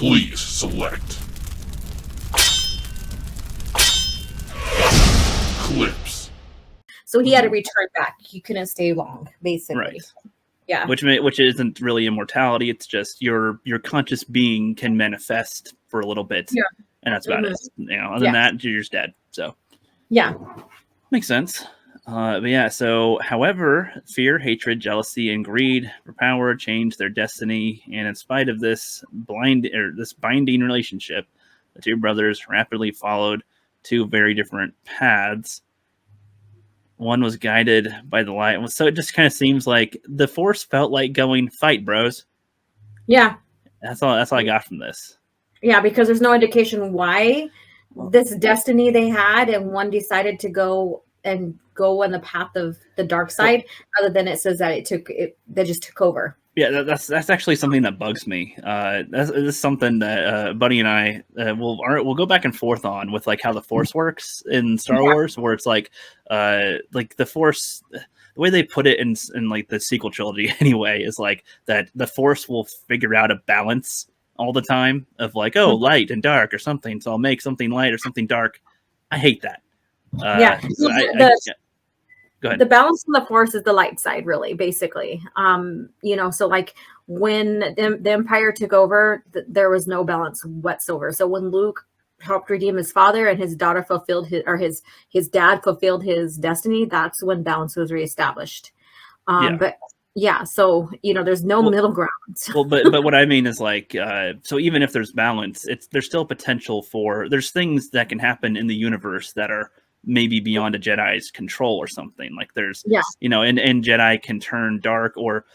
Please select clips. So he had to return back. He couldn't stay long, basically. Right. Yeah. Which isn't really immortality. It's just your conscious being can manifest for a little bit. Yeah. And that's about it. Other than that, you're just dead. So yeah. Makes sense. But yeah, so however, fear, hatred, jealousy, and greed for power change their destiny, and in spite of this binding relationship, the two brothers rapidly followed two very different paths. One was guided by the light, so it just kind of seems like the Force felt like going, "Fight, bros." Yeah, that's all I got from this. Yeah, because there's no indication why this destiny they had, and one decided to go on the path of the dark side, other than it says that they just took over. Yeah, that's actually something that bugs me. That's something that Buddy and I we'll go back and forth on with like how the Force works in Star Wars, where it's like the Force, the way they put it in like the sequel trilogy anyway, is like that the Force will figure out a balance all the time of like, oh, light and dark or something, so I'll make something light or something dark. I hate that. Go ahead. The balance in the Force is the light side, really, basically. So like when the Empire took over, there was no balance whatsoever. So when Luke helped redeem his father and his daughter fulfilled his dad fulfilled his destiny, that's when balance was reestablished. But yeah, so there's no middle ground. but what I mean is like, so even if there's balance, there's still potential there's things that can happen in the universe that are maybe beyond a Jedi's control or something. Like there's, and Jedi can turn dark, or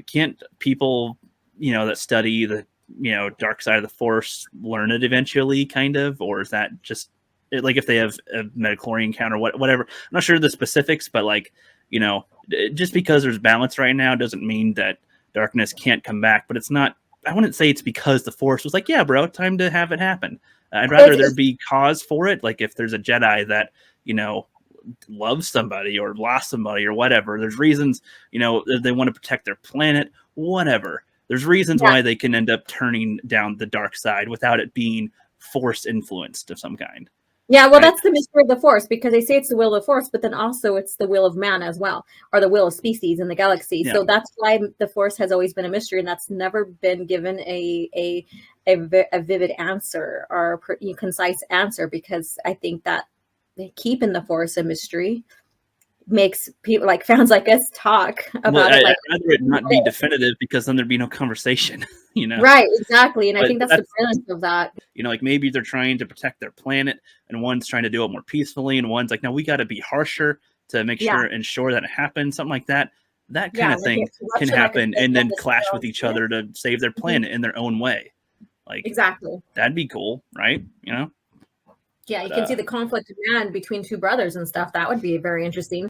can't people, that study the, dark side of the Force learn it eventually, kind of, or is that just like if they have a midichlorian count or whatever? I'm not sure the specifics, but like, just because there's balance right now doesn't mean that darkness can't come back. But it's not, I wouldn't say it's because the Force was like, yeah, bro, time to have it happen. I'd rather there be cause for it. Like if there's a Jedi that, loves somebody or lost somebody or whatever, there's reasons, they want to protect their planet, whatever. There's reasons why they can end up turning down the dark side without it being Force influenced of some kind. Yeah, well, that's the mystery of the Force, because they say it's the will of the Force, but then also it's the will of man as well, or the will of species in the galaxy. Yeah. So that's why the Force has always been a mystery, and that's never been given a vivid answer or concise answer, because I think that keeping the Force a mystery makes people like fans like us talk about it. I'd rather it not be definitive, because then there'd be no conversation. Right, exactly. And I think that's the brilliance of that. Like maybe they're trying to protect their planet, and one's trying to do it more peacefully, and one's like, no, we got to be harsher to make ensure that it happens. Something like that. That kind of thing can happen, and then clash with each other to save their planet in their own way. Like exactly, that'd be cool, right? Yeah, you can see the conflict of man between two brothers and stuff. That would be very interesting.